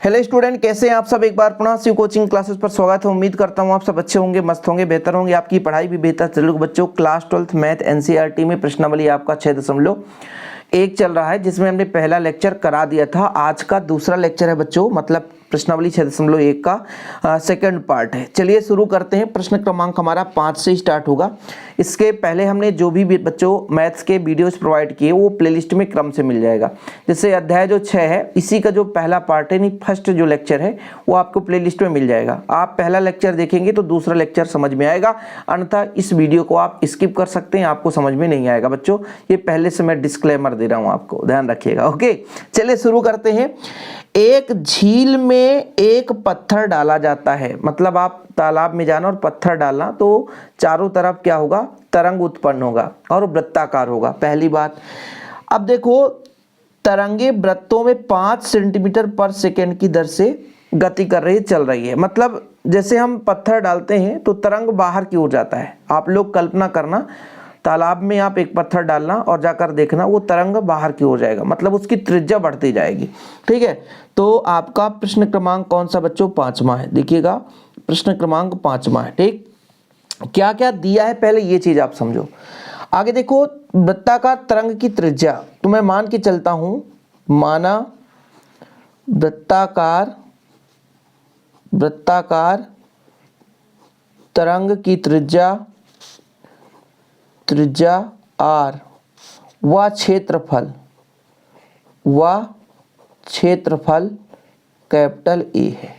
Hello student, कैसे हैं आप सब। एक बार पुनः शिव कोचिंग क्लासेस पर स्वागत है। उम्मीद करता हूं आप सब अच्छे होंगे, मस्त होंगे, बेहतर होंगे, आपकी पढ़ाई भी बेहतर चले। बच्चों, क्लास 12th मैथ एनसीईआरटी में प्रश्नावली आपका 6.1 चल रहा है, जिसमें हमने पहला लेक्चर करा दिया था। आज का दूसरा लेक्चर है बच्चों, मतलब प्रश्नावली 6.1 का सेकंड पार्ट है। चलिए शुरू करते हैं। प्रश्न क्रमांक हमारा 5 से स्टार्ट होगा। इसके पहले हमने जो भी बच्चों मैथ्स के वीडियोस प्रोवाइड किए वो प्लेलिस्ट में क्रम से मिल जाएगा। जैसे अध्याय जो 6 है, इसी का जो पहला पार्ट है, नहीं फर्स्ट जो लेक्चर है वो आपको प्लेलिस्ट में मिल जाएगा। आप पहला लेक्चर देखेंगे तो दूसरा लेक्चर समझ में आएगा, अन्यथा इस वीडियो को आप स्किप कर सकते हैं, आपको समझ में नहीं आएगा। बच्चों, ये पहले से मैं डिस्क्लेमर दे रहा हूँ, आपको ध्यान रखिएगा। ओके, चलिए शुरू करते हैं। एक झील में एक पत्थर डाला जाता है, मतलब आप तालाब में जाना और पत्थर डालना, तो चारों तरफ क्या होगा, तरंग उत्पन्न होगा और वृत्ताकार होगा। पहली बात। अब देखो, तरंगे वृत्तों में 5 सेंटीमीटर पर सेकेंड की दर से गति कर रही चल रही है। मतलब जैसे हम पत्थर डालते हैं तो तरंग बाहर की ओर जाता है। आप लोग कल्पना करना, तालाब में आप एक पत्थर डालना और जाकर देखना, वो तरंग बाहर की ओर जाएगा, मतलब उसकी त्रिज्या बढ़ती जाएगी। ठीक है, तो आपका प्रश्न क्रमांक कौन सा बच्चों, 5वां है। देखिएगा, प्रश्न क्रमांक 5वां है। ठीक, क्या क्या दिया है पहले ये चीज आप समझो। आगे देखो, वृत्ताकार तरंग की त्रिज्या, तो मैं मान के चलता हूं, माना वृत्ताकार तरंग की त्रिज्या r व क्षेत्रफल कैपिटल A है।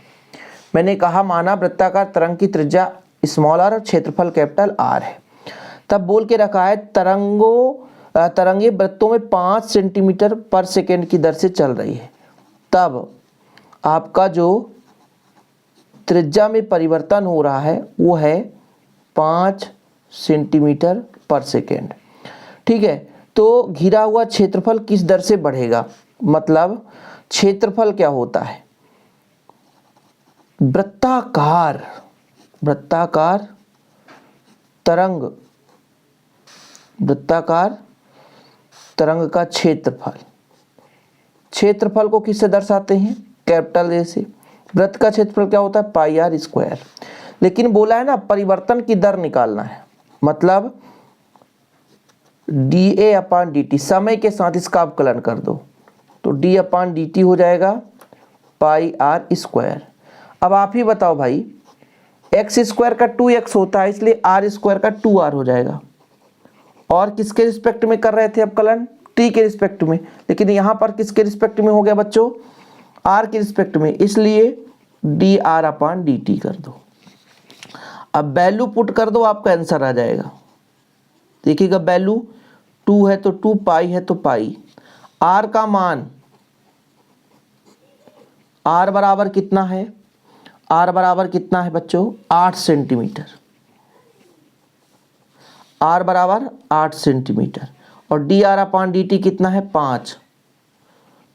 मैंने कहा माना वृत्ताकार तरंग की त्रिज्या स्मॉल r और क्षेत्रफल कैपिटल R है। तब बोल के रखा है तरंगे वृत्तों में 5 सेंटीमीटर पर सेकेंड की दर से चल रही है। तब आपका जो त्रिज्या में परिवर्तन हो रहा है वो है 5 सेंटीमीटर पर सेकेंड। ठीक है, तो घिरा हुआ क्षेत्रफल किस दर से बढ़ेगा, मतलब क्षेत्रफल क्या होता है, वृत्ताकार तरंग का क्षेत्रफल को किससे दर्शाते हैं, कैपिटल ए से। वृत्त का क्षेत्रफल क्या होता है, पाई आर स्क्वायर। लेकिन बोला है ना परिवर्तन की दर निकालना है, मतलब dA अपान dt, समय के साथ इसका अवकलन कर दो तो d अपान dt हो जाएगा पाई आर स्क्वायर। अब आप ही बताओ भाई, एक्स स्क्वायर का 2x होता है, इसलिए आर स्क्वायर का 2r हो जाएगा। और किसके रिस्पेक्ट में कर रहे थे अवकलन, t के रिस्पेक्ट में, लेकिन यहां पर किसके रिस्पेक्ट में हो गया बच्चों, r के रिस्पेक्ट में, इसलिए dr अपान dt कर दो। अब वैल्यू पुट कर दो, आपका आंसर आ जाएगा। देखिएगा, वैल्यू 2 है तो 2, पाई है तो पाई। r का मान, r बराबर कितना है, r बराबर कितना है बच्चों, 8 सेंटीमीटर। r बराबर 8 सेंटीमीटर और dr अपान dt कितना है, 5।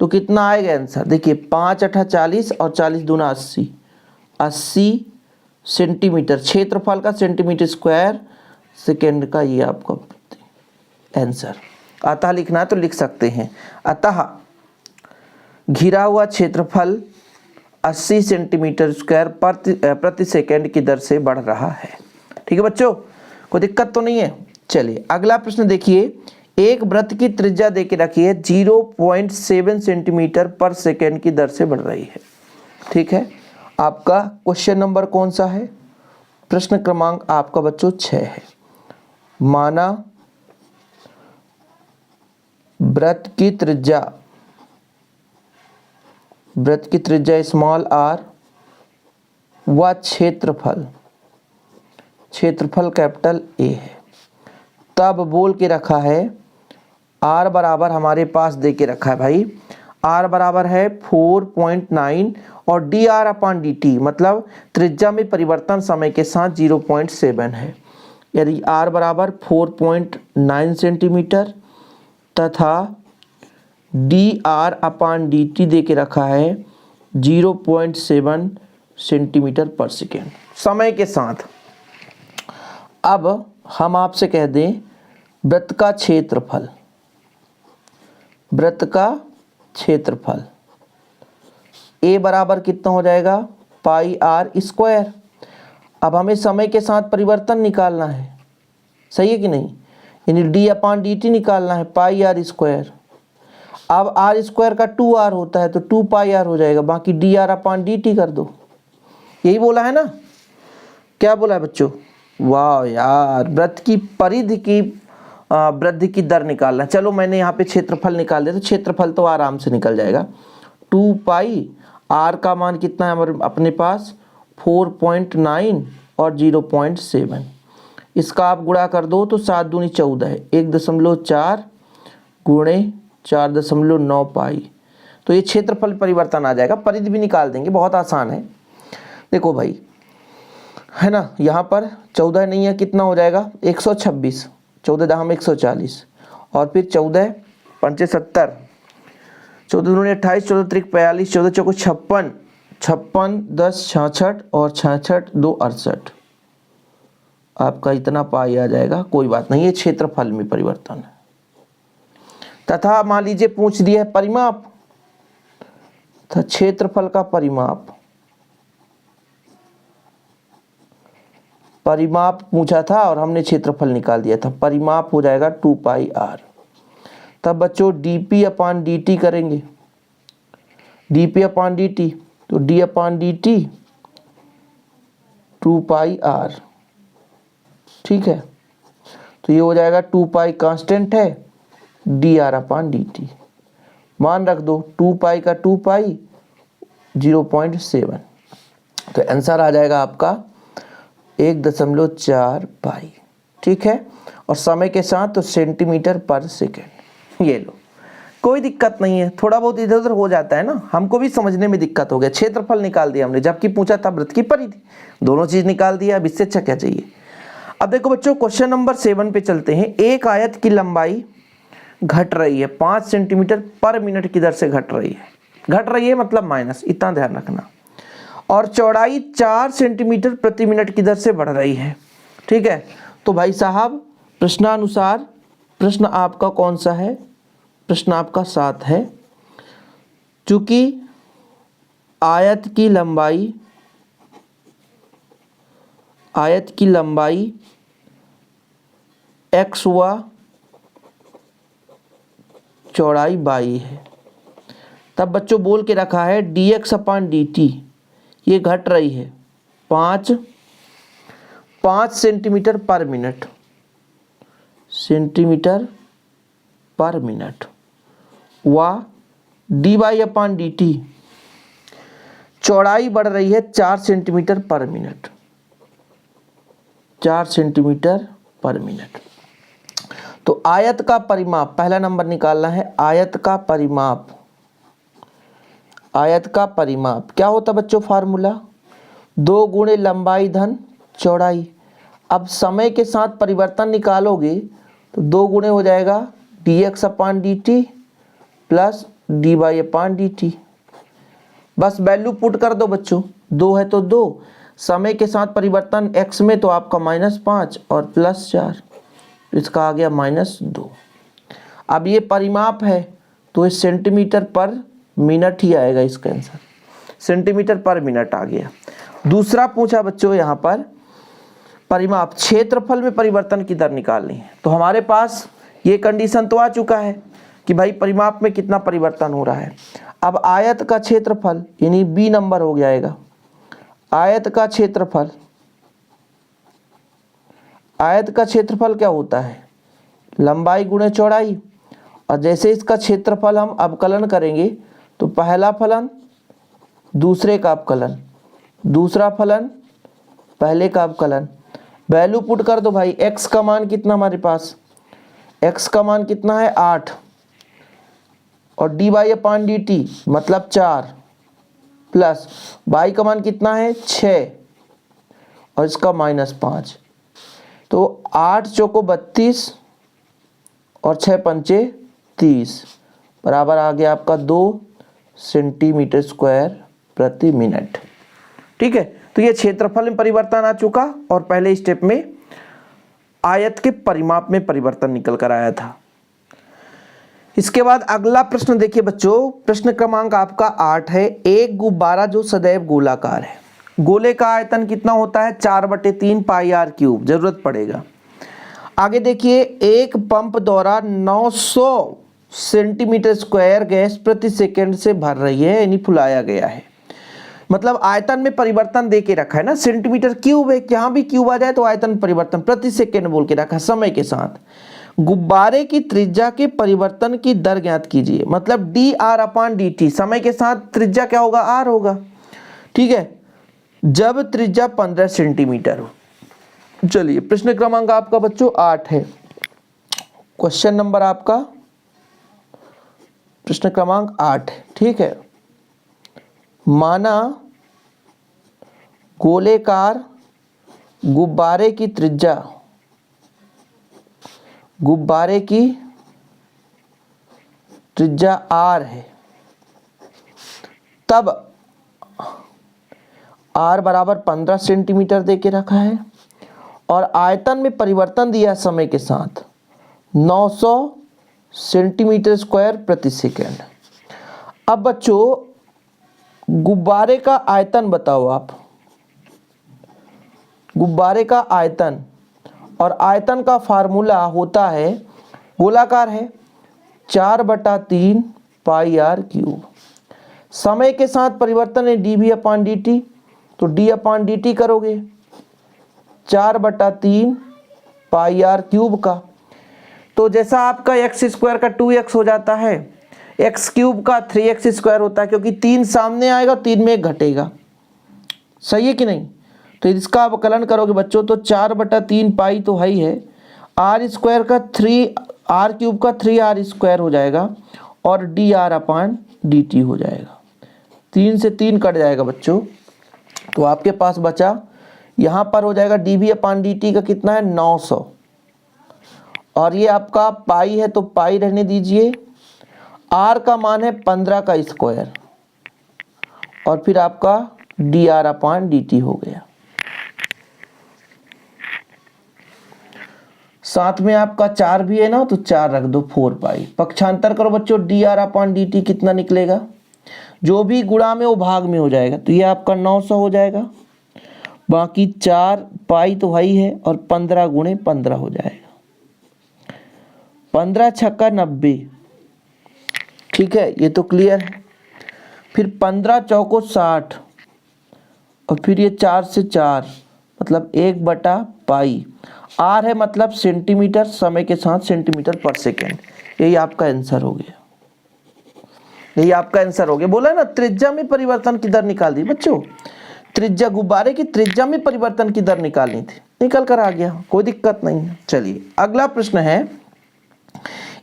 तो कितना आएगा आंसर, देखिए 5 8 40 और 40 दूना 80 सेंटीमीटर। क्षेत्रफल का सेंटीमीटर स्क्वायर सेकेंड का, ये आपका आंसर। अतः लिखना है तो लिख सकते हैं, अतः घिरा हुआ क्षेत्रफल 80 सेंटीमीटर स्क्वायर प्रति सेकेंड की दर से बढ़ रहा है। ठीक है बच्चों, कोई दिक्कत तो नहीं है। चलिए अगला प्रश्न देखिए। एक वृत्त की त्रिज्या देके रखिए 0.7 सेंटीमीटर पर सेकेंड की दर से बढ़ रही है। ठीक है, आपका क्वेश्चन नंबर कौन सा है, प्रश्न क्रमांक आपका बच्चों 6 है। माना वृत्त की त्रिज्या स्मॉल r व क्षेत्रफल कैपिटल A है। तब बोल के रखा है r बराबर, हमारे पास दे के रखा है भाई, r बराबर है 4.9 और dr अपान dt, मतलब त्रिज्या में परिवर्तन समय के साथ 0.7 है। यदि r बराबर 4.9 सेंटीमीटर तथा dr अपान dt दे के रखा है 0.7 सेंटीमीटर पर सेकेंड समय के साथ। अब हम आपसे कह दें वृत्त का क्षेत्रफल ए बराबर कितना हो जाएगा पाई आर स्क्वायर। अब हमें समय के साथ परिवर्तन निकालना है, सही है कि नहीं, यानी डी अपॉन डी टी निकालना है, पाई आर स्क्वायर। अब आर स्क्वायर का 2r होता है तो 2 पाई आर हो जाएगा, बाकी D R upon D T कर दो। यही बोला है ना, क्या बोला है बच्चों? वाह यार, वृत्त की परिधि की वृद्धि की दर निकालना। चलो मैंने यहाँ पे क्षेत्रफल निकाल दिया, तो क्षेत्रफल तो आराम से निकल जाएगा। 2 पाई आर का मान कितना है हमारे अपने पास 4.9 और 0.7। इसका आप गुणा कर दो तो 7 दूनी 14 है, 1.4 गुणे 4.9 पाई, तो ये क्षेत्रफल परिवर्तन आ जाएगा। परिधि भी निकाल देंगे, बहुत आसान है। देखो भाई, है ना, यहाँ पर 14 नहीं है, कितना हो जाएगा 126, 14 दाम 140, और फिर 14 पंचे 70, 14 दूनी 28, 14 त्रिक 42, 14 चौको 56, 56 10 66 और 66 2 68। आपका इतना पाई आ जाएगा। कोई बात नहीं, ये क्षेत्रफल में परिवर्तन है। तथा मान लीजिए पूछ दिया है परिमाप, तो क्षेत्रफल का परिमाप पूछा था और हमने क्षेत्रफल निकाल दिया था। परिमाप हो जाएगा 2 पाई आर। तब बच्चों dp अपॉन dt करेंगे, dp अपॉन dt, तो d upon dt 2 pi R, ठीक है। तो ये हो जाएगा 2 पाई कांस्टेंट है, D R upon D T मान रख दो, 2 पाई का 2 पाई 0.7, तो आंसर आ जाएगा आपका 1.4 पाई, ठीक है। और समय के साथ तो सेंटीमीटर पर सेकेंड। ये लो, कोई दिक्कत नहीं है, थोड़ा बहुत इधर उधर हो जाता है ना, हमको भी समझने में दिक्कत हो गया। क्षेत्रफल निकाल दिया हमने, जबकि पूछा था वृत्त की परिधि, दोनों चीज निकाल दिया। अब इससे अच्छा क्या चाहिए। अब देखो बच्चों, क्वेश्चन नंबर 7 पे चलते हैं। एक आयत की लंबाई घट रही है 5 सेंटीमीटर पर मिनट की दर से घट रही है। घट रही है मतलब माइनस, इतना ध्यान रखना। और चौड़ाई 4 सेंटीमीटर प्रति मिनट की दर से बढ़ रही है, ठीक है। तो भाई साहब, प्रश्नानुसार प्रश्न आपका कौन सा है? प्रश्न आपका 7 है। चूंकि आयत की लंबाई x व चौड़ाई y है, तब बच्चों बोल के रखा है dx अपॉन dt, ये घट रही है 5 सेंटीमीटर पर मिनट, व dy अपॉन dt, चौड़ाई बढ़ रही है 4 सेंटीमीटर पर मिनट, 4 सेंटीमीटर पर मिनट। तो आयत का परिमाप, पहला नंबर निकालना है। आयत का परिमाप क्या होता बच्चों? फार्मूला 2 गुणे लंबाई धन चौड़ाई। अब समय के साथ परिवर्तन निकालोगे तो 2 गुणे हो जाएगा dx upon dt plus dy upon dt। बस वैल्यू पुट कर दो बच्चों, 2 है तो 2, समय के साथ परिवर्तन x में तो आपका -5 और +4, इसका आ गया -2। अब ये परिमाप है तो ये सेंटीमीटर पर मिनट ही आएगा, इसका आंसर सेंटीमीटर पर मिनट आ गया। दूसरा पूछा बच्चों यहाँ पर परिमाप क्षेत्रफल में परिवर्तन की दर निकालनी है। तो हमारे पास ये कंडीशन तो आ चुका है कि भाई परिमाप में कितना परिवर्तन हो रहा है। अब आयत का क्षेत्रफल यानी बी नंबर हो जाएगा। आयत का क्षेत्रफल क्या होता है? लंबाई गुणे चौड़ाई। और जैसे इसका क्षेत्रफल हम अवकलन करेंगे तो पहला फलन दूसरे का अवकलन, दूसरा फलन पहले का अवकलन। वैल्यू पुट कर दो भाई। x का मान कितना हमारे पास? x का मान कितना है 8 और dy अपॉन dt मतलब 4 प्लस y का मान कितना है 6 और इसका -5। तो 8 चौको 32 और 6 पंचे 30 बराबर आ गया आपका 2 सेंटीमीटर स्क्वायर प्रति मिनट। ठीक है, तो ये क्षेत्रफल में परिवर्तन आ चुका और पहले स्टेप में आयत के परिमाप में परिवर्तन निकल कर आया था। इसके बाद अगला प्रश्न देखिए बच्चों, प्रश्न क्रमांक आपका 8 है। एक गुब्बारा जो सदैव गोलाकार है, गोले का आयतन कितना होता है? 4/3 पाई आर क्यूब, जरूरत पड़ेगा। आगे देखिए, एक पंप द्वारा 900 सेंटीमीटर स्क्वायर गैस प्रति सेकंड से भर रही है, यानी फुलाया गया है। मतलब आयतन में परिवर्तन दे के रखा है ना, सेंटीमीटर क्यूब है, यहाँ भी क्यूब आ जाए तो आयतन परिवर्तन प्रति सेकंड बोल के रखा है समय के साथ। गुब्बारे की त्रिज्या के परिवर्तन की दर ज्ञात कीजिए, मतलब dr/dt, समय के साथ त्रिज्या क्या होगा? r होगा, ठीक है, जब त्रिज्या 15 सेंटीमीटर हो। चलिए प्रश्न क्रमांक आपका बच्चों 8 है। क्वेश्चन नंबर आपका प्रश्न क्रमांक 8 है, ठीक है। माना गोलेकार गुब्बारे की त्रिज्या r है, तब r बराबर 15 सेंटीमीटर दे के रखा है और आयतन में परिवर्तन दिया समय के साथ 900 सेंटीमीटर स्क्वायर प्रति सेकंड। अब बच्चों गुब्बारे का आयतन बताओ आप, गुब्बारे का आयतन, और आयतन का फार्मूला होता है, गोलाकार है, 4/3 पाई आर क्यूब। समय के साथ परिवर्तन है dv/dt, तो d/dt करोगे 4/3 पाई आर क्यूब का। तो जैसा आपका एक्स स्क्वायर का 2x हो जाता है, एक्स क्यूब का 3x स्क्वायर होता है, क्योंकि 3 सामने आएगा, 3 में 1 घटेगा, सही है कि नहीं? तो इसका अवकलन करोगे बच्चों तो 4/3 पाई तो है ही है, आर स्क्वायर का 3 आर क्यूब का 3r स्क्वायर हो जाएगा और dr/dt हो जाएगा। 3 से 3 कट जाएगा बच्चों, तो आपके पास बचा यहाँ पर हो जाएगा dv/dt का कितना है? 900, और ये आपका पाई है तो पाई रहने दीजिए, r का मान है 15 का स्क्वायर, और फिर आपका dr/dt हो गया। साथ में आपका 4 भी है ना, तो 4 रख दो, 4 पाई। पक्षांतर करो बच्चों, dr/dt कितना निकलेगा? जो भी गुणा में वो भाग में हो जाएगा, तो ये आपका 900 हो जाएगा, बाकी 4 पाई तो वही है, और 15 गुणे 15 हो जाएगा, 15 छक्का 90, ठीक है, ये तो क्लियर है। फिर 15 चौको 60, और फिर ये 4 से 4, मतलब 1/पाई। r है मतलब सेंटीमीटर, समय के साथ सेंटीमीटर पर सेकेंड। यही आपका आंसर हो गया, यही आपका आंसर हो गया। बोला ना त्रिज्या में परिवर्तन की दर निकाल दी बच्चों, त्रिज्या, गुब्बारे की त्रिज्या में परिवर्तन की दर निकालनी थी, निकल कर आ गया, कोई दिक्कत नहीं है। चलिए अगला प्रश्न है,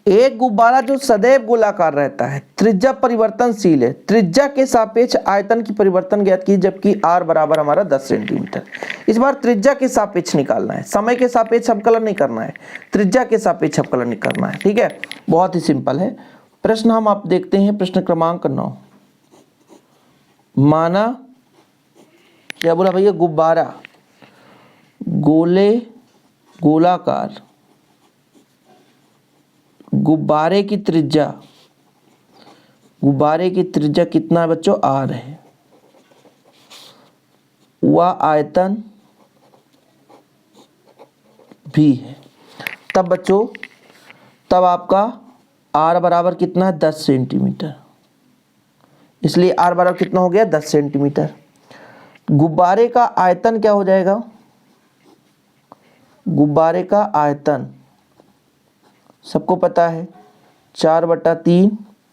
एक गुब्बारा जो सदैव गोलाकार रहता है, त्रिज्या परिवर्तनशील है, त्रिज्या के सापेक्ष आयतन की परिवर्तन ज्ञात की, जबकि r बराबर हमारा 10 सेंटीमीटर। इस बार त्रिज्या के सापेक्ष निकालना है, समय के सापेक्ष अवकलन नहीं करना है, त्रिज्या के सापेक्ष अवकलन नहीं करना है, ठीक है, बहुत ही सिंपल है। प्रश्न हम आप देखते हैं, प्रश्न क्रमांक 9। माना क्या बोला भैया, गुब्बारा गोलाकार गुब्बारे की त्रिज्या कितना है बच्चों? r है, वह आयतन भी है, तब बच्चों तब आपका r बराबर कितना है? 10 सेंटीमीटर, इसलिए r बराबर कितना हो गया? 10 सेंटीमीटर। गुब्बारे का आयतन क्या हो जाएगा? गुब्बारे का आयतन सबको पता है 4/3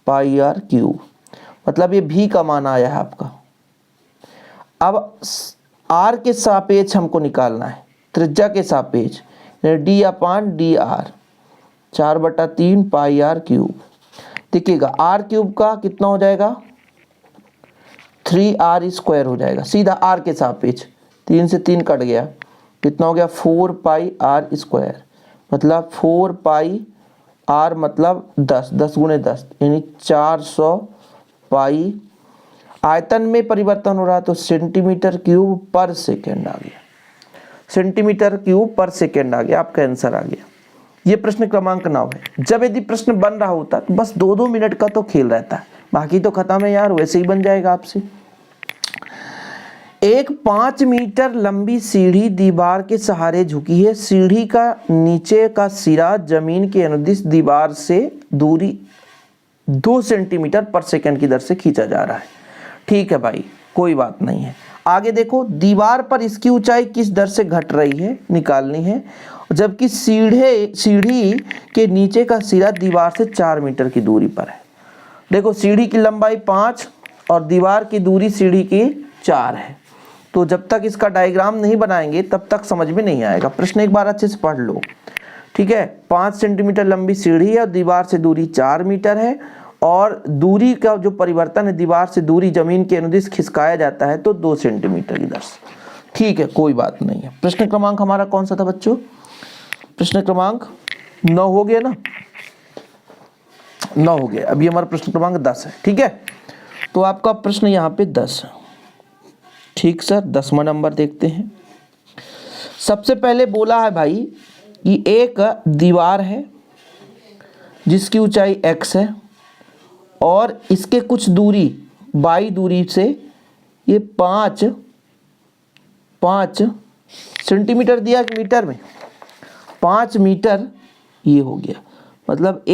पाई आर क्यूब, मतलब ये भी का मान आया है आपका। अब r के सापेक्ष हमको निकालना है, त्रिज्या के सापेक्ष, d/dr 4/3 पाई आर क्यूब। देखिएगा r क्यूब का कितना हो जाएगा? 3r स्क्वायर हो जाएगा, सीधा r के सापेक्ष, 3 से 3 कट गया, कितना हो गया? 4 पाई आर स्क्वायर, मतलब 4 पाई r मतलब 10, 10 गुणे 10 यानी 400 पाई। आयतन में परिवर्तन हो रहा है तो सेंटीमीटर क्यूब पर सेकेंड आ गया, सेंटीमीटर क्यूब पर सेकेंड आ गया, आपका आंसर आ गया। ये प्रश्न क्रमांक 9 है। जब यदि प्रश्न बन रहा होता तो बस 2-2 मिनट का तो खेल रहता है, बाकी तो खत्म है यार, वैसे ही बन जाएगा आपसे। एक 5 मीटर लंबी सीढ़ी दीवार के सहारे झुकी है। सीढ़ी का नीचे का सिरा जमीन के अनुदिश दीवार से दूरी 2 सेंटीमीटर पर सेकंड की दर से खींचा जा रहा है। ठीक है भाई, कोई बात नहीं है। आगे देखो, दीवार पर इसकी ऊंचाई किस दर से घट रही है निकालनी है, जबकि सीढ़ी के नीचे का सिरा दीवार से 4 मीटर की दूरी पर है। देखो, सीढ़ी की लंबाई 5 और दीवार की दूरी सीढ़ी की 4 है, तो जब तक इसका डायग्राम नहीं बनाएंगे तब तक समझ में नहीं आएगा। प्रश्न एक बार अच्छे से पढ़ लो, ठीक है। 5 सेंटीमीटर लंबी सीढ़ी है और दीवार से दूरी 4 मीटर है, और दूरी का जो परिवर्तन है, दीवार से दूरी जमीन के अनुदिश खिसकाया जाता है तो 2 सेंटीमीटर की दर से। ठीक है, कोई बात नहीं है। प्रश्न क्रमांक हमारा कौन सा था बच्चों? प्रश्न क्रमांक 9 हो गया ना, 9 हो गया। अभी हमारा प्रश्न क्रमांक 10 है, ठीक है। तो आपका प्रश्न यहाँ पे 10 है। ठीक सर, 10वां नंबर देखते हैं। सबसे पहले बोला है भाई कि एक दीवार है जिसकी ऊंचाई x है और इसके कुछ दूरी y दूरी से ये 5 सेंटीमीटर दिया कि मीटर में, 5 मीटर ये हो गया, मतलब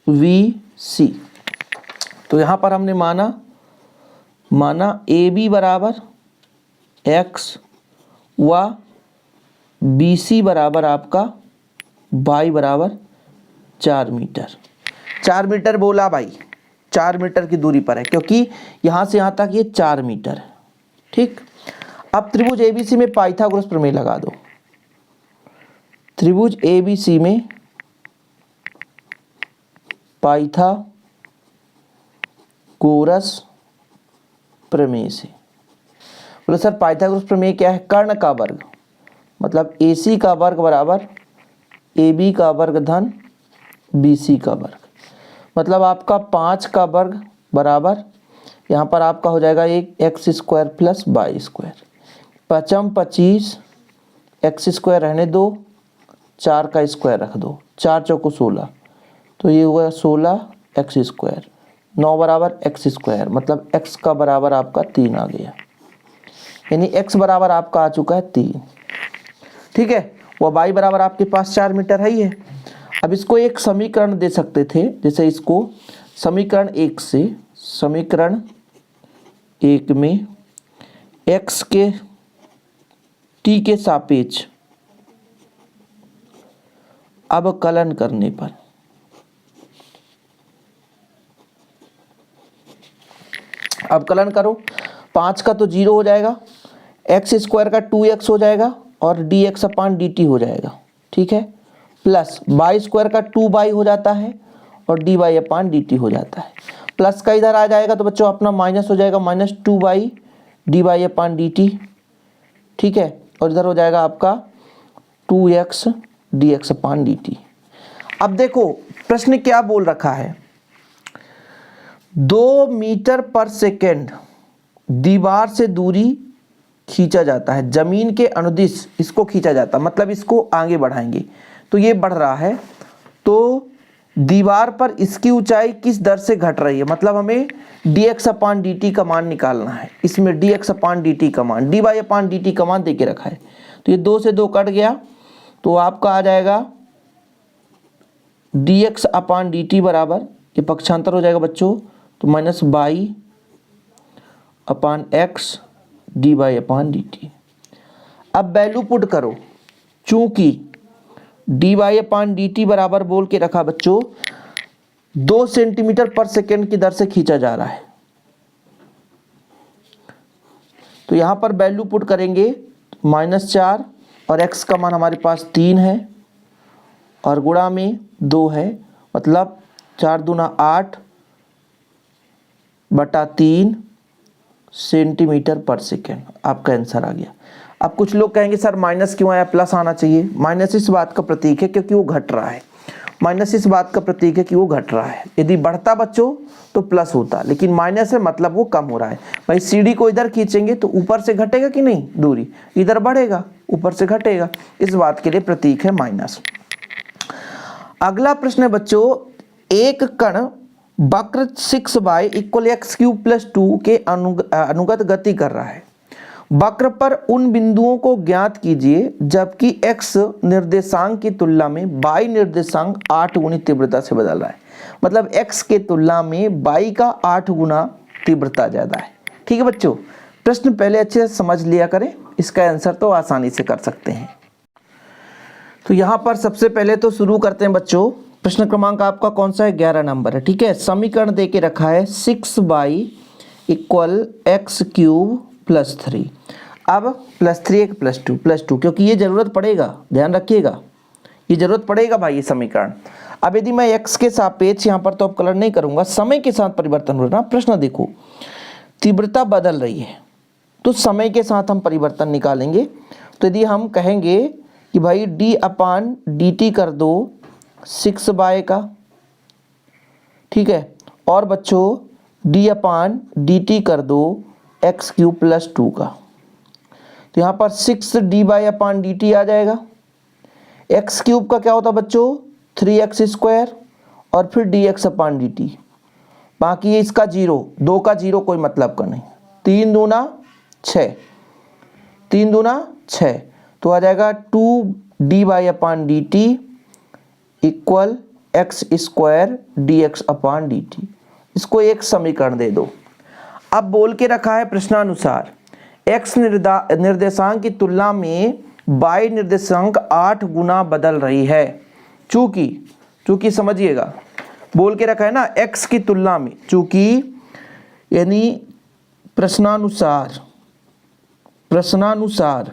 ABC। तो यहाँ पर हमने माना AB बराबर x व BC बराबर आपका y बराबर 4 मीटर। 4 मीटर बोला भाई, 4 मीटर की दूरी पर है, क्योंकि यहाँ से यहाँ तक ये 4 मीटर है। ठीक, अब त्रिभुज ABC में पाइथागोरस प्रमेय लगा दो। त्रिभुज ABC में पाइथागोरस प्रमेय से बोले सर पाइथागोरस प्रमेय क्या है? कर्ण का वर्ग, मतलब AC का वर्ग बराबर AB का वर्ग धन BC का वर्ग, मतलब आपका 5 का वर्ग बराबर यहाँ पर आपका हो जाएगा एक x square plus y square, 5 25 x square रहने दो, 4 का स्क्वायर रख दो, 4 चौको 16, तो ये हुआ 16 x स्क्वायर, 9 बराबर x स्क्वायर, मतलब x का बराबर आपका 3 आ गया, यानी x बराबर आपका आ चुका है 3। ठीक है, वह y बराबर आपके पास 4 मीटर है ही है। अब इसको एक समीकरण दे सकते थे, जैसे इसको समीकरण 1 से, समीकरण 1 में x के t के सापेक्ष अवकलन करने पर अवकलन करो, 5 का तो 0 हो जाएगा, x स्क्वायर का 2x हो जाएगा और dx अपान dt हो जाएगा। ठीक है, प्लस y स्क्वायर का 2y हो जाता है और dy अपान dt हो जाता है। प्लस का इधर आ जाएगा तो बच्चों अपना माइनस हो जाएगा, -2y dy अपान dt। ठीक है, और इधर हो जाएगा आपका 2x dx अपान dt। अब देखो प्रश्न क्या बोल रखा है, 2 मीटर पर सेकेंड दीवार से दूरी खींचा जाता है, जमीन के अनुदिश इसको खींचा जाता है, मतलब इसको आगे बढ़ाएंगे तो ये बढ़ रहा है, तो दीवार पर इसकी ऊंचाई किस दर से घट रही है, मतलब हमें dx अपान dt का मान निकालना है। इसमें dx अपान dt का मान, dy अपान dt का मान देके रखा है, तो ये 2 से 2 कट गया, तो आपका आ जाएगा dx अपान dt बराबर, ये पक्षांतर हो जाएगा बच्चों, तो -y अपान x dy अपान dt। अब वैल्यू पुट करो, चूंकि dy अपान dt बराबर बोल के रखा बच्चों 2 सेंटीमीटर पर सेकेंड की दर से खींचा जा रहा है, तो यहां पर वैल्यू पुट करेंगे -4 और x का मान हमारे पास 3 है और गुणा में 2 है, मतलब 4 दूना 8 बटा 3 सेंटीमीटर पर सेकेंड, आपका आंसर आ गया। अब कुछ लोग कहेंगे सर माइनस क्यों आया, प्लस आना चाहिए। माइनस इस बात का प्रतीक है क्योंकि वो घट रहा है, माइनस इस बात का प्रतीक है कि वो घट रहा है। यदि बढ़ता बच्चों तो प्लस होता, लेकिन माइनस है मतलब वो कम हो रहा है। भाई सीढ़ी को इधर खींचेंगे तो ऊपर से घटेगा कि नहीं, दूरी इधर बढ़ेगा ऊपर से घटेगा, इस बात के लिए प्रतीक है माइनस। अगला प्रश्न है बच्चों, एक कण वक्र 6y = x³ + 2 के अनुगत गति कर रहा है। वक्र पर उन बिंदुओं को ज्ञात कीजिए जबकि x निर्देशांक की तुलना में y निर्देशांक 8 गुनी तीव्रता से बदल रहा है। मतलब x के तुलना में y का 8 गुना तीव्रता ज़्यादा है। ठीक है बच्चों, प्रश्न पहले अच्छे से समझ लिया करें, इसका आंसर तो आसानी से कर सकते हैं। तो यहाँ पर सबसे पहले तो शुरू करते हैं बच्चों। प्रश्न क्रमांक आपका कौन सा है? 11 नंबर है। ठीक है, समीकरण दे के रखा है 6y = x³ + 3। अब +3 एक +2 क्योंकि ये जरूरत पड़ेगा, ध्यान रखिएगा, ये जरूरत पड़ेगा भाई ये समीकरण। अब यदि मैं x के सापेक्ष, यहाँ पर तो अब कलर नहीं करूंगा, समय के साथ परिवर्तन हो रहा। प्रश्न देखो, तीव्रता बदल रही है तो समय के साथ हम परिवर्तन निकालेंगे। तो यदि हम कहेंगे कि भाई d/dt कर दो 6y का, ठीक है, और बच्चों d/dt कर दो x³ + 2 का, तो यहाँ पर 6dy/dt आ जाएगा। x³ का क्या होता बच्चों? 3x² और फिर dx/dt। बाकी है इसका 0, 2 का 0 कोई मतलब का नहीं। 3 दूना 6, 3 दूना 6, तो आ जाएगा 2dy/dt = x² dx/dt। इसको एक समीकरण दे दो। अब बोल के रखा है प्रश्नानुसार x निर्देशांक की तुलना में y निर्देशांक 8 गुना बदल रही है। चूंकि समझिएगा, बोल के रखा है ना x की तुलना में, चूंकि यानी प्रश्नानुसार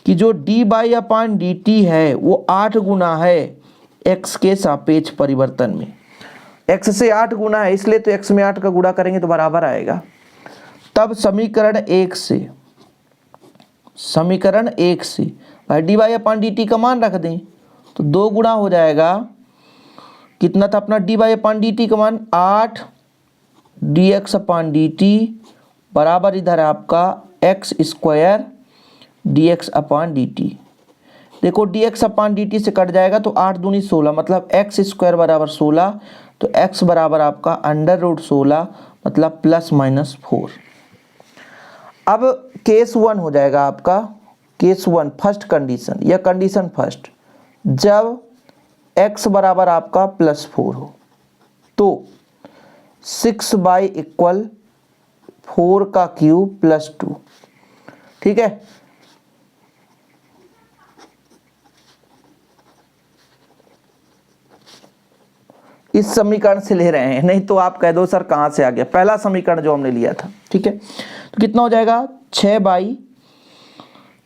कि जो dy/dt है वो 8 गुना है x के सापेक्ष परिवर्तन में। x से 8 गुना है, इसलिए तो x में 8 का गुणा करेंगे तो बराबर आएगा। तब समीकरण 1 से भाई dy/dt का मान रख दें तो 2 गुना हो जाएगा। कितना था अपना dy/dt का मान? 8 dx/dt बराबर इधर आपका x² dx/dt। देखो dx/dt से कट जाएगा तो 8 दूनी 16, मतलब x² बराबर 16, तो x बराबर आपका √16 मतलब ±4। अब केस 1 हो जाएगा आपका, केस 1 फर्स्ट कंडीशन या कंडीशन फर्स्ट, जब x बराबर आपका +4 हो तो 6y = 4³ + 2। ठीक है, इस समीकरण से ले रहे हैं, नहीं तो आप कह दो सर कहाँ से आ गया, पहला समीकरण जो हमने लिया था। ठीक है, तो कितना हो जाएगा? 6y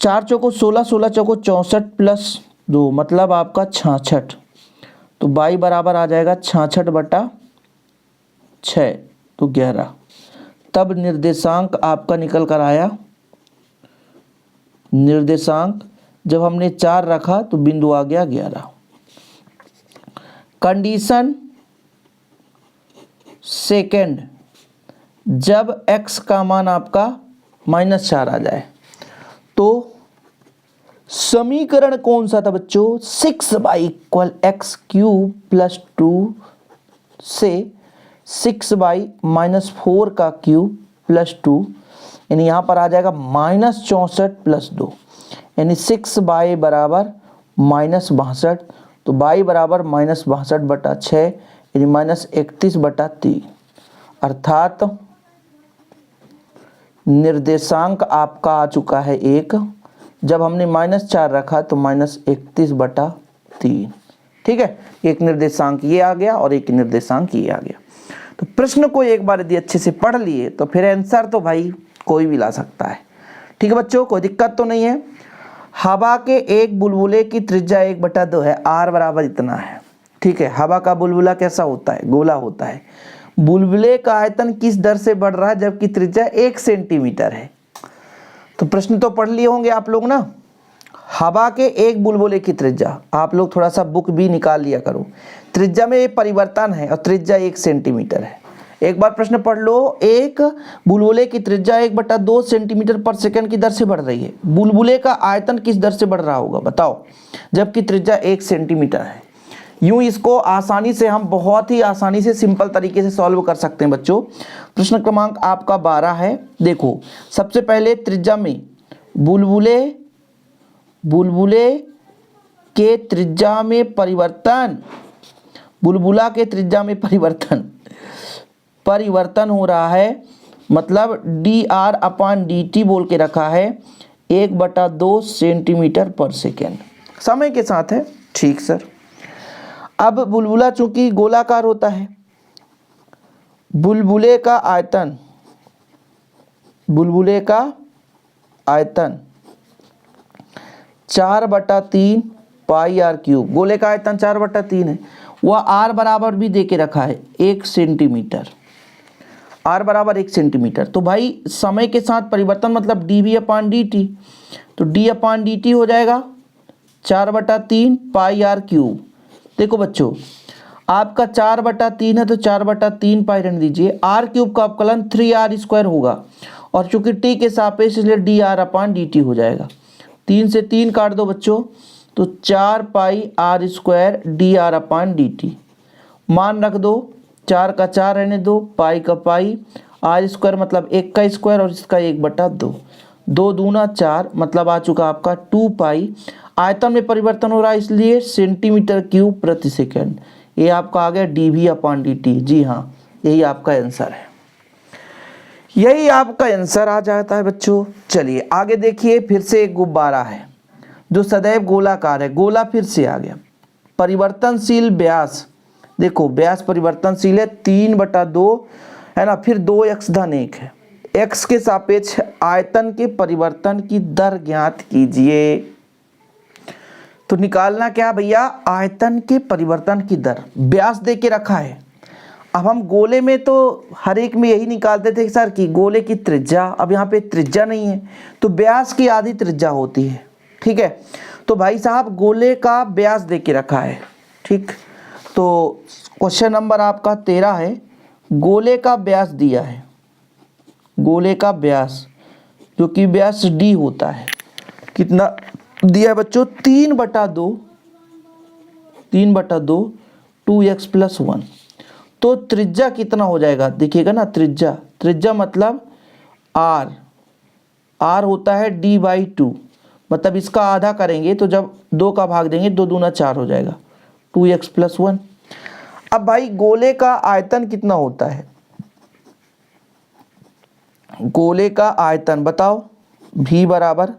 4 चौको 16, 16 चौको 64 + 2 मतलब आपका 66, तो y बराबर आ जाएगा 66/6 तो 11। तब निर्देशांक आपका निकल कर आया, निर्देशांक जब हमने 4 रखा तो बिंदु आ गया 11। कंडीशन सेकेंड, जब x का मान आपका -4 आ जाए तो समीकरण कौन सा था बच्चों? 6y = x³ + 2 से 6y - 4³ + 2, यानी यहाँ पर आ जाएगा -64 + 2, यानी 6y बराबर -62, तो y बराबर -62/6 यानी -31/3, अर्थात निर्देशांक आपका आ चुका है 1। जब हमने -4 रखा तो -31/3। ठीक है, एक निर्देशांक ये आ गया और एक निर्देशांक ये आ गया। तो प्रश्न को एक बार यदि अच्छे से पढ़ लिए तो फिर आंसर तो भाई कोई भी ला सकता है। ठीक है बच्चों, कोई दिक्कत तो नहीं है। हवा के एक बुलबुले की त्रिज्या 1/2 है, r बराबर इतना है। ठीक है, हवा का बुलबुला कैसा होता है? गोला होता है। बुलबुले का आयतन किस दर से बढ़ रहा है जबकि त्रिज्या 1 सेंटीमीटर है? तो प्रश्न तो पढ़ लिए होंगे आप लोग ना। हवा के एक बुलबुले की त्रिज्या, आप लोग थोड़ा सा बुक भी निकाल लिया करो। त्रिज्या में परिवर्तन है और त्रिज्या 1 सेंटीमीटर है। एक बार प्रश्न पढ़ लो, एक बुलबुले की त्रिज्या 1/2 सेंटीमीटर पर सेकंड की दर से बढ़ रही है। बुलबुले का आयतन किस दर से बढ़ रहा होगा बताओ, जबकि त्रिज्या 1 सेंटीमीटर है। यूं इसको आसानी से हम बहुत ही आसानी से सिंपल तरीके से सॉल्व कर सकते हैं बच्चों। प्रश्न क्रमांक आपका 12 है। देखो सबसे पहले त्रिज्या में बुलबुले के त्रिज्या में परिवर्तन, बुलबुला के त्रिज्या में परिवर्तन हो रहा है, मतलब dr/dt बोल के रखा है 1/2 सेंटीमीटर पर सेकेंड समय के साथ है। ठीक सर। अब बुलबुला चूंकि गोलाकार होता है, बुलबुले का आयतन 4/3 पाई r क्यूब, गोले का आयतन 4/3 है, वह r बराबर भी दे के रखा है 1 सेंटीमीटर, r बराबर 1 सेंटीमीटर। तो भाई समय के साथ परिवर्तन मतलब dv/dt, तो d/dt हो जाएगा 4/3 पाई r क्यूब। देखो बच्चों आपका 4/3 है तो 4/3 पाई रहने दीजिए, r क्यूब का अवकलन 3r² होगा और चूंकि t के सापेक्ष इसलिए dr/dt हो जाएगा। 3 से 3 काट दो बच्चों तो 4 पाई r² dr/dt, मान रख दो, 4 का 4 रहने दो, पाई का पाई, r² मतलब 1 का स्क्वायर और इसका 1/2, 2 दूना 4 मतलब आ चुका आपका 2 पाई। आयतन में परिवर्तन हो रहा है इसलिए सेंटीमीटर क्यूब प्रति सेकंड, ये आपका आ गया dv/dt। जी हाँ, यही आपका आंसर है, यही आपका आंसर आ जाता है बच्चों। चलिए आगे देखिए, फिर से एक गुब्बारा है जो सदैव गोलाकार है, गोला फिर से आ गया। परिवर्तनशील व्यास, देखो व्यास परिवर्तनशील है 3/2 है ना, फिर 2x धन 1 है। x के सापेक्ष आयतन के परिवर्तन की दर ज्ञात कीजिए। तो निकालना क्या भैया, आयतन के परिवर्तन की दर, व्यास दे के रखा है। अब हम गोले में तो हर एक में यही निकालते थे सर कि गोले की त्रिज्या, अब यहाँ पे त्रिज्या नहीं है तो व्यास की आधी त्रिज्या होती है। ठीक है, तो भाई साहब गोले का व्यास दे के रखा है। ठीक, तो क्वेश्चन नंबर आपका 13 है, गोले का व्यास दिया है, गोले का व्यास जो कि व्यास d होता है, कितना दिया है बच्चों, 3/2 2x + 1। तो त्रिज्या कितना हो जाएगा देखिएगा ना, त्रिज्या मतलब r होता है d/2, मतलब इसका आधा करेंगे तो जब 2 का भाग देंगे 2 दूना 4 हो जाएगा 2x + 1। अब भाई गोले का आयतन कितना होता है, गोले का आयतन बताओ, v बराबर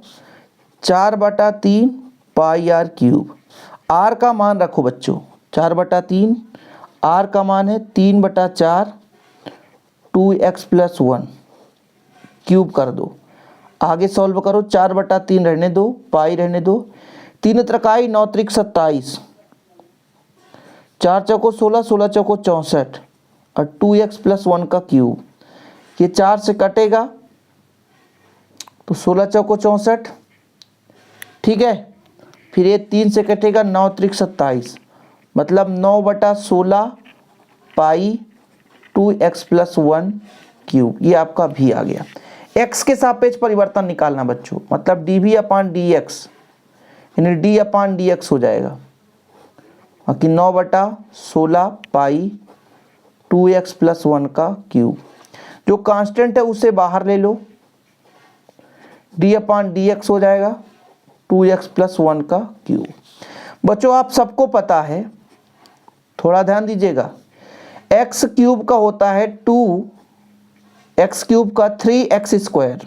4/3 पाई r क्यूब। r का मान रखो बच्चों 4/3, r का मान है 3/4 2x + 1 क्यूब कर दो। आगे सॉल्व करो, 4/3 रहने दो, पाई रहने दो, 3 त्रिकाई 9 त्रिक 27, 4 चौको 16, 16 चौको 64 और 2x + 1 का क्यूब। ये 4 से कटेगा तो 16 चौको 64, ठीक है, फिर ये 3 से कटेगा 9 त्रिक 27, मतलब 9/16 पाई 2x + 1 क्यूब। ये आपका भी आ गया। x के सापेक्ष परिवर्तन निकालना बच्चों, मतलब dv/dx यानी d/dx हो जाएगा कि 9/16 पाई 2x + 1 का क्यूब। जो कांस्टेंट है उसे बाहर ले लो, d/dx हो जाएगा 2x + 1 का क्यूब। बच्चों आप सबको पता है, थोड़ा ध्यान दीजिएगा, x क्यूब का होता है 2x क्यूब का 3x²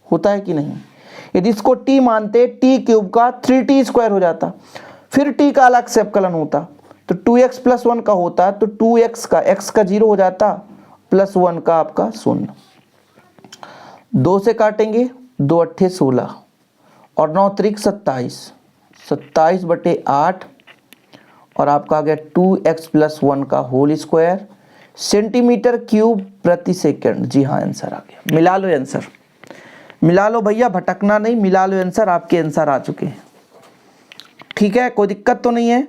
होता है कि नहीं। यदि इसको t मानते, t क्यूब का 3t² हो जाता, फिर t का अलग से अवकलन होता, तो 2x + 1 का होता तो 2x का x का 0 हो जाता प्लस 1 का आपका 0। 2 से काटेंगे, 2 अट्ठे 16 और 9 त्रिक 27, 27/8 और आपका आ गया 2x + 1 का होल स्क्वायर सेंटीमीटर क्यूब प्रति सेकंड। जी हाँ, आंसर आ गया। मिला लो आंसर, मिला लो भैया, भटकना नहीं, मिला लो आंसर, आपके आंसर आ चुके हैं। ठीक है, कोई दिक्कत तो नहीं है।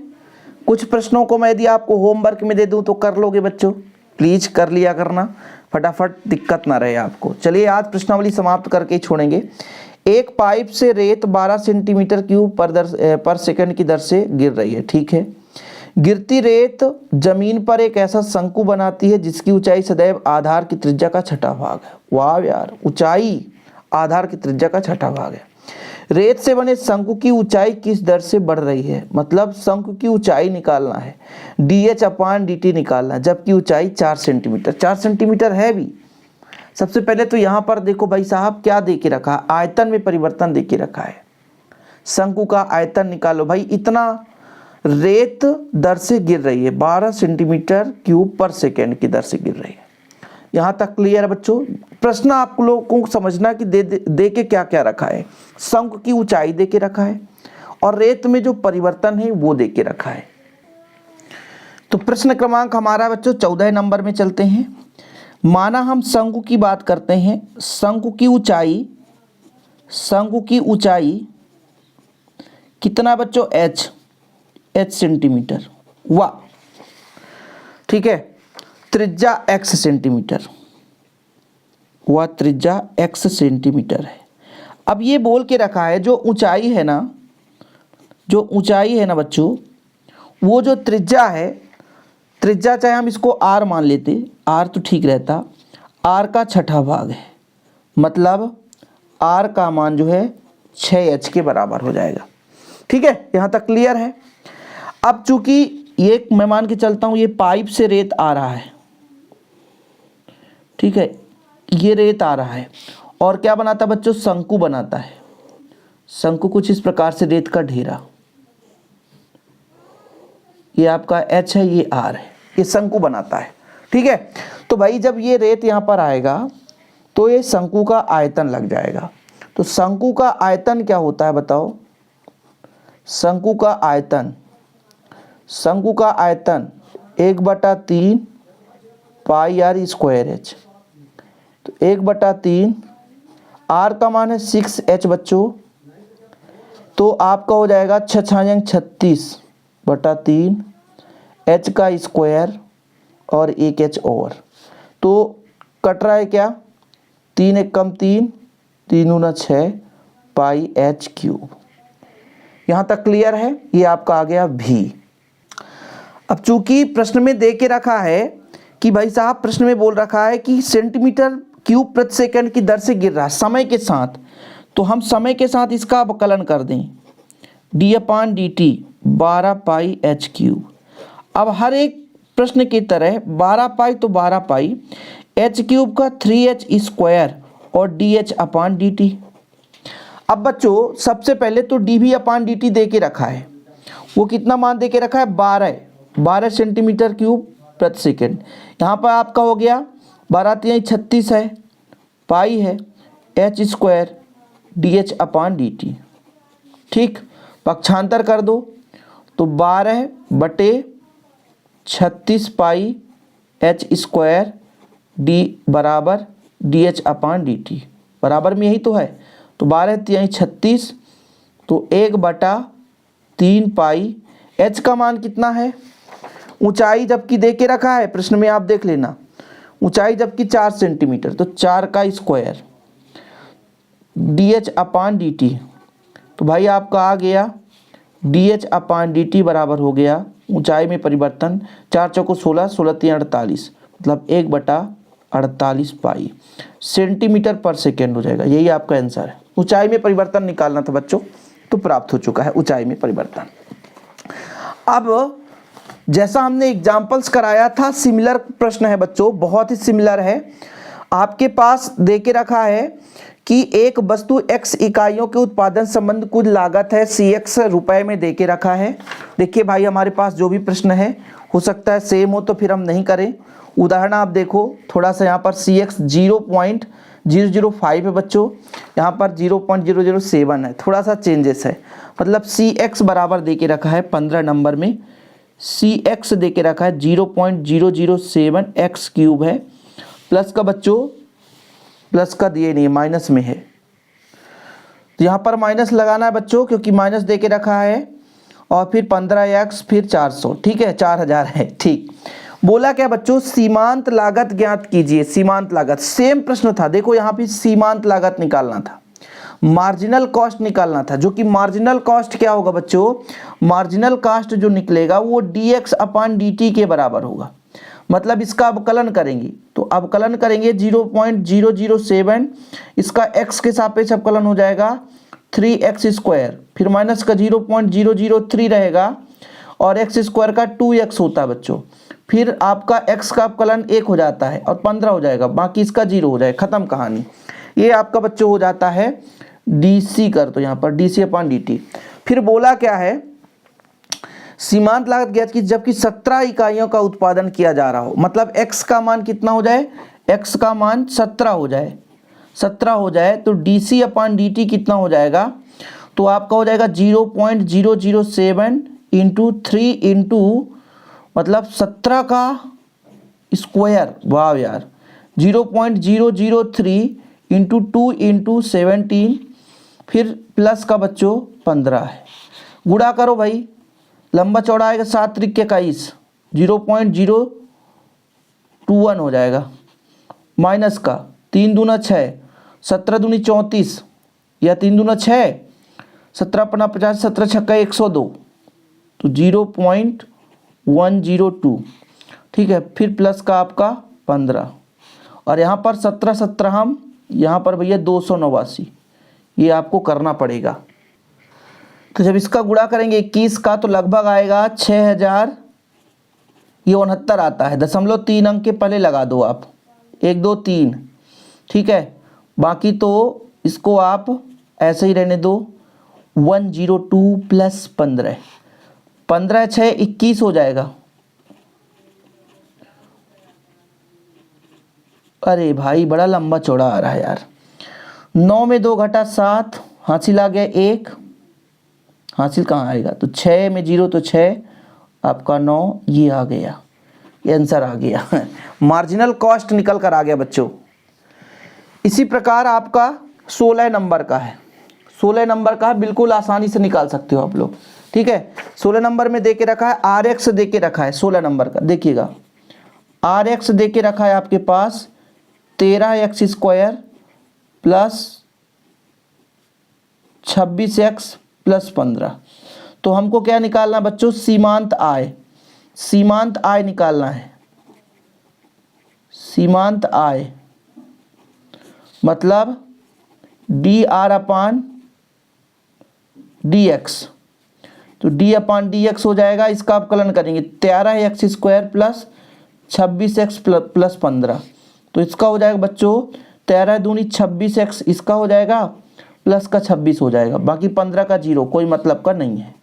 कुछ प्रश्नों को मैं यदि आपको होमवर्क में दे दूं तो कर लोगे बच्चों, प्लीज कर लिया करना फटाफट, दिक्कत ना रहे आपको। चलिए आज प्रश्नावली समाप्त करके ही छोड़ेंगे। एक पाइप से रेत 12 सेंटीमीटर क्यूब पर सेकंड की दर से गिर रही है। ठीक है, गिरती रेत जमीन पर एक ऐसा शंकु बनाती है जिसकी ऊंचाई सदैव आधार की त्रिज्या का छठा भाग है। वाह यार, ऊंचाई आधार की त्रिज्या का छठा भाग है। रेत से बने शंकु की ऊंचाई किस दर से बढ़ रही है, मतलब शंकु की ऊंचाई निकालना है, dh/dt निकालना है, जबकि ऊंचाई 4 सेंटीमीटर, 4 सेंटीमीटर है भी। सबसे पहले तो यहाँ पर देखो भाई साहब क्या दे के रखा है, आयतन में परिवर्तन दे के रखा है। शंकु का आयतन निकालो भाई, इतना रेत दर से गिर रही है, 12 सेंटीमीटर क्यूब पर सेकेंड की दर से गिर रही है। यहाँ तक क्लियर है बच्चों। प्रश्न आप लोगों को समझना कि दे के क्या क्या रखा है, शंकु की ऊंचाई दे के रखा है और रेत में जो परिवर्तन है वो दे के रखा है। तो प्रश्न क्रमांक हमारा बच्चों 14 नंबर में चलते हैं। माना हम शंकु की बात करते हैं, शंकु की ऊंचाई कितना बच्चों, h सेंटीमीटर, वाह ठीक है, त्रिज्या x सेंटीमीटर, वह त्रिज्या x सेंटीमीटर है। अब ये बोल के रखा है जो ऊंचाई है ना बच्चों, वो जो त्रिज्या है, त्रिज्या चाहे हम इसको r मान लेते, r तो ठीक रहता, r का छठा भाग है, मतलब r का मान जो है 6h के बराबर हो जाएगा। ठीक है, यहाँ तक क्लियर है। अब चूंकि ये मैं मान के चलता हूँ ये पाइप से रेत आ रहा है, ठीक है, ये रेत आ रहा है और क्या बनाता है बच्चों, शंकु बनाता है। शंकु कुछ इस प्रकार से रेत का ढेरा, ये आपका h है, ये r है, ये शंकु बनाता है। ठीक है, तो भाई जब ये रेत यहाँ पर आएगा तो ये शंकु का आयतन लग जाएगा। तो शंकु का आयतन क्या होता है बताओ, शंकु का आयतन 1/3 पाई r स्क्वायर h। तो 1/3 r का मान है 6h बच्चों, तो आपका हो जाएगा 36/3 h का स्क्वायर और 1h ओवर। तो कट रहा है क्या, 3 1 कम 3, 3 दूना 6 पाई h क्यूब। यहाँ तक क्लियर है, ये आपका आ गया v। अब चूंकि प्रश्न में दे के रखा है कि भाई साहब प्रश्न में बोल रखा है कि सेंटीमीटर क्यूब प्रति सेकंड की दर से गिर रहा है समय के साथ, तो हम समय के साथ इसका अवकलन कर दें, d/dt 12 पाई h क्यूब। अब हर एक प्रश्न की तरह 12 पाई तो 12 पाई, h क्यूब का 3h स्क्वायर और dh/dt। अब बच्चों सबसे पहले तो dv/dt दे के रखा है, वो कितना मान दे के रखा है, 12 सेंटीमीटर क्यूब प्रति सेकेंड। यहाँ पर आपका हो गया 12 3 36 है, पाई है h स्क्वायर dh/dt। ठीक, पक्षांतर कर दो तो 12/36 पाई h स्क्वायर d बराबर dh/dt, बराबर में यही तो है। तो 12 3 36, तो 1/3 पाई, h का मान कितना है, ऊंचाई जबकि दे के रखा है प्रश्न में, आप देख लेना, ऊंचाई जबकि 4 सेंटीमीटर, तो 4 का स्क्वायर dh/dt। तो भाई आपका आ गया dh/dt बराबर हो गया ऊंचाई में परिवर्तन, 4 चौको 16, 16 3 48, मतलब 1/48 पाई सेंटीमीटर पर सेकेंड हो जाएगा। यही आपका आंसर है। ऊंचाई में परिवर्तन निकालना था बच्चों, तो प्राप्त हो चुका है ऊंचाई में परिवर्तन। अब जैसा हमने एग्जाम्पल्स कराया था, सिमिलर प्रश्न है बच्चों, बहुत ही सिमिलर है। आपके पास दे के रखा है कि एक वस्तु x इकाइयों के उत्पादन संबंध कुल लागत है cx रुपए में दे के रखा है। देखिए भाई हमारे पास जो भी प्रश्न है, हो सकता है सेम हो तो फिर हम नहीं करें। उदाहरण आप देखो, थोड़ा सा यहाँ पर cx 0.005 है बच्चों, यहाँ पर 0.007 है, थोड़ा सा चेंजेस है। मतलब cx बराबर दे के रखा है 15 नंबर में, cx दे के रखा है 0.007 x क्यूब है, प्लस का बच्चों, प्लस का दिए नहीं, माइनस में है, तो यहाँ पर माइनस लगाना है बच्चों, क्योंकि माइनस दे के रखा है, और फिर 15x, फिर 400, ठीक है, 4000 है। ठीक, बोला क्या बच्चों, सीमांत लागत ज्ञात कीजिए। सीमांत लागत सेम प्रश्न था, देखो यहाँ पे सीमांत लागत निकालना था। मार्जिनल कॉस्ट निकालना था, जो कि मार्जिनल कॉस्ट क्या होगा बच्चों, मार्जिनल कॉस्ट जो निकलेगा वो dx अपान dt के बराबर होगा। मतलब इसका अवकलन करेंगे तो अवकलन करेंगे 0.007, इसका x के सापेक्ष अवकलन हो जाएगा 3x², फिर माइनस का 0.003 रहेगा और x स्क्वायर का 2x होता है बच्चों, फिर आपका x का अवकलन 1 हो जाता है और 15 हो जाएगा, बाकी इसका 0 हो जाएगा, खत्म कहानी। ये आपका बच्चों हो जाता है DC कर, तो यहाँ पर DC अपान dt। फिर बोला क्या है, सीमांत लागत ज्ञात की जबकि 17 इकाइयों का उत्पादन किया जा रहा हो, मतलब x का मान कितना हो जाए, x का मान 17 हो जाए, 17 हो जाए तो DC अपान dt कितना हो जाएगा, तो आपका हो जाएगा 0.007 इंटू 3 इंटू मतलब 17 का स्क्वायर, वाह यार, 0.003 इंटू 2 इंटू 17, फिर प्लस का बच्चों 15 है, गुणा करो भाई, लंबा चौड़ा आएगा 7 त्रिक 21, 0.021 हो जाएगा, माइनस का 3 दूना 6, 17 दूनी 34 या 3 दूना 6, 17 पन्ना 50, 17 छक्का 102, तो 0.102, ठीक है, फिर प्लस का आपका 15 और यहाँ पर 17 17 हम यहाँ पर भैया 289, ये आपको करना पड़ेगा। तो जब इसका गुणा करेंगे 21 का तो लगभग आएगा 6000, ये 69 आता है, 0.3 अंक के पहले लगा दो आप, 1 2 3, ठीक है, बाकी तो इसको आप ऐसे ही रहने दो, 102 प्लस 15, 15 6 21 हो जाएगा। अरे भाई बड़ा लंबा चौड़ा आ रहा है यार, 9 में 2 घटा 7, हासिल आ गया 1, हासिल कहाँ आएगा, तो 6 में 0 तो 6, आपका 9, ये आ गया, ये आंसर आ गया मार्जिनल कॉस्ट निकल कर आ गया बच्चों। इसी प्रकार आपका 16 नंबर का है, 16 नंबर का बिल्कुल आसानी से निकाल सकते हो आप लोग, ठीक है। 16 नंबर में दे के रखा है RX दे के रखा है, 16 नंबर का देखिएगा, RX दे के रखा है आपके पास 13x² प्लस 26x प्लस 15, तो हमको क्या निकालना बच्चों, सीमांत आय, सीमांत आय निकालना है, सीमांत आय मतलब dr अपान dx, तो d अपान dx हो जाएगा, इसका अवकलन करेंगे 13x² प्लस 26x प्लस 15, तो इसका हो जाएगा बच्चों 13 दूनी 26x, इसका हो जाएगा प्लस का 26 हो जाएगा, बाकी 15 का 0, कोई मतलब का नहीं है।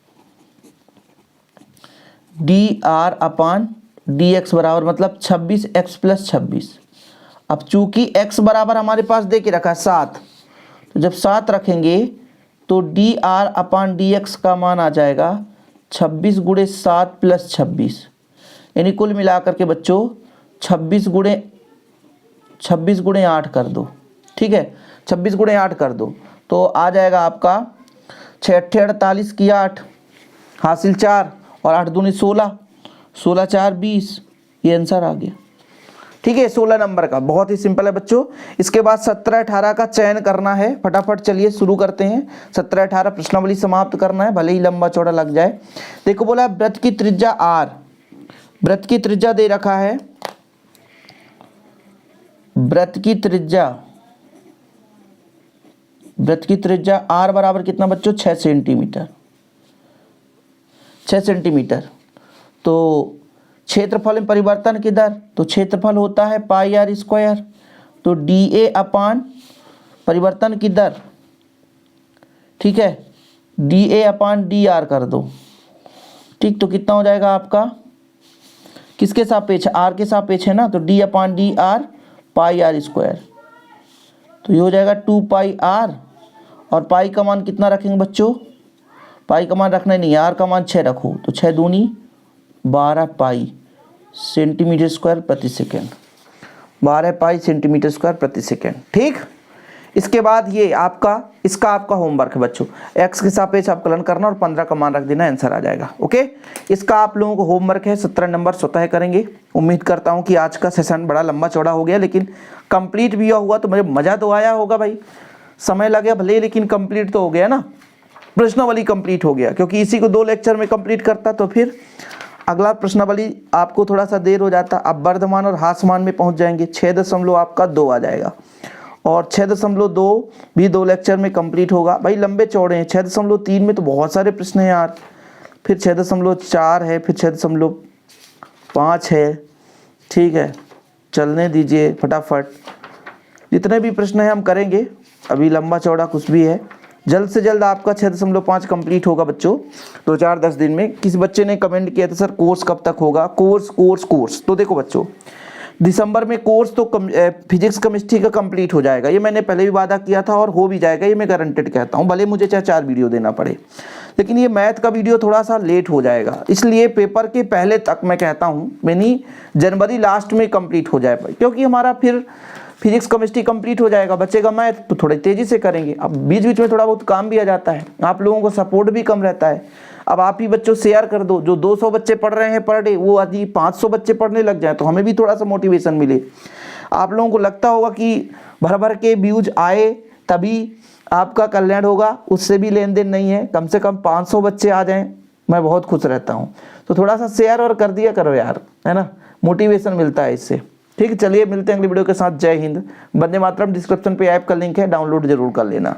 dr अपान dx बराबर मतलब 26x प्लस 26, अब चूंकि x बराबर हमारे पास दे के रखा है 7, तो जब 7 रखेंगे तो dr अपान dx का मान आ जाएगा 26 गुणे 7 प्लस 26, यानी कुल मिलाकर के बच्चों 26 गुणे 8 कर दो, ठीक है, 26 गुणे 8 कर दो तो आ जाएगा आपका 6 8 48 की 8, हासिल 4 और 8 दूनी 16, 16 4 20, ये आंसर आ गया, ठीक है। 16 नंबर का बहुत ही सिंपल है बच्चों। इसके बाद 17 18 का चयन करना है, फटाफट चलिए शुरू करते हैं। 17 18 प्रश्नावली समाप्त करना है, भले ही लंबा चौड़ा लग जाए। देखो बोला वृत्त की त्रिज्या r, वृत्त की त्रिज्या दे रखा है, वृत्त की त्रिज्या r बराबर कितना बच्चों, 6 सेंटीमीटर, 6 सेंटीमीटर। तो क्षेत्रफल में परिवर्तन की दर, तो क्षेत्रफल होता है πr², तो dA अपान परिवर्तन की दर, ठीक है, dA अपान dr कर दो, ठीक, तो कितना हो जाएगा आपका, किसके सापेक्ष, r के सापेक्ष है ना, तो d अपान dr πr², तो ये हो जाएगा 2πr, और पाई का मान कितना रखेंगे बच्चों, पाई का मान रखना ही नहीं, r का मान 6 रखो, तो 6 दूनी 12 पाई सेंटीमीटर स्क्वायर प्रति सेकेंड, 12 पाई सेंटीमीटर स्क्वायर प्रति सेकेंड, ठीक। इसके बाद ये आपका, इसका आपका होमवर्क है बच्चों, x के सापेक्ष अवकलन करना और 15 का मान रख देना, आंसर आ जाएगा, ओके। इसका आप लोगों को होमवर्क है, 17 नंबर स्वतः करेंगे। उम्मीद करता हूँ कि आज का सेशन बड़ा लंबा चौड़ा हो गया, लेकिन कंप्लीट भी हुआ तो मुझे मज़ा तो आया होगा भाई। समय लगे भले ही, लेकिन कंप्लीट तो हो गया ना, प्रश्नावली कंप्लीट हो गया, क्योंकि इसी को 2 लेक्चर में कंप्लीट करता तो फिर अगला प्रश्नावली आपको थोड़ा सा देर हो जाता। अब वर्धमान और ह्रासमान में पहुंच जाएंगे। 6 आपका 2 आ जाएगा और 6.2 भी 2 लेक्चर में कंप्लीट होगा। भाई लंबे चौड़े हैं। 6.3 में तो बहुत सारे प्रश्न हैं यार, फिर 6.4 है, फिर 6.5 है। ठीक है, चलने दीजिए फटाफट, जितने भी प्रश्न हैं हम करेंगे, अभी लंबा चौड़ा कुछ भी है। जल्द से जल्द आपका 6.5 कंप्लीट होगा बच्चों, 2-4-10 दिन में। किसी बच्चे ने कमेंट किया था सर कोर्स कब तक होगा, कोर्स। तो देखो बच्चों, दिसंबर में कोर्स तो फिजिक्स केमिस्ट्री का कंप्लीट हो जाएगा, ये मैंने पहले भी वादा किया था और हो भी जाएगा, ये मैं गारंटेड कहता हूँ, भले मुझे चाहे 4 वीडियो देना पड़े। लेकिन ये मैथ का वीडियो थोड़ा सा लेट हो जाएगा, इसलिए पेपर के पहले तक मैं कहता हूँ, यानी जनवरी लास्ट में कंप्लीट हो जाए, क्योंकि हमारा फिर फिजिक्स केमिस्ट्री कंप्लीट हो जाएगा, बचेगा मैथ, तो थोड़ी तेज़ी से करेंगे। अब बीच बीच में थोड़ा बहुत काम भी आ जाता है, आप लोगों को सपोर्ट भी कम रहता है। अब आप ही बच्चों शेयर कर दो, जो 200 बच्चे पढ़ रहे हैं पर डे, वो यदि 500 बच्चे पढ़ने लग जाए तो हमें भी थोड़ा सा मोटिवेशन मिले। आप लोगों को लगता होगा कि भर भर के व्यूज आए तभी आपका कल्याण होगा, उससे भी लेन देन नहीं है। कम से कम 500 बच्चे आ जाएं, मैं बहुत खुश रहता हूँ। तो थोड़ा सा शेयर और कर दिया करो यार, है ना, मोटिवेशन मिलता है इससे। ठीक है, चलिए मिलते हैं अगली वीडियो के साथ। जय हिंद, वंदे मातरम। डिस्क्रिप्शन पे ऐप का लिंक है, डाउनलोड जरूर कर लेना।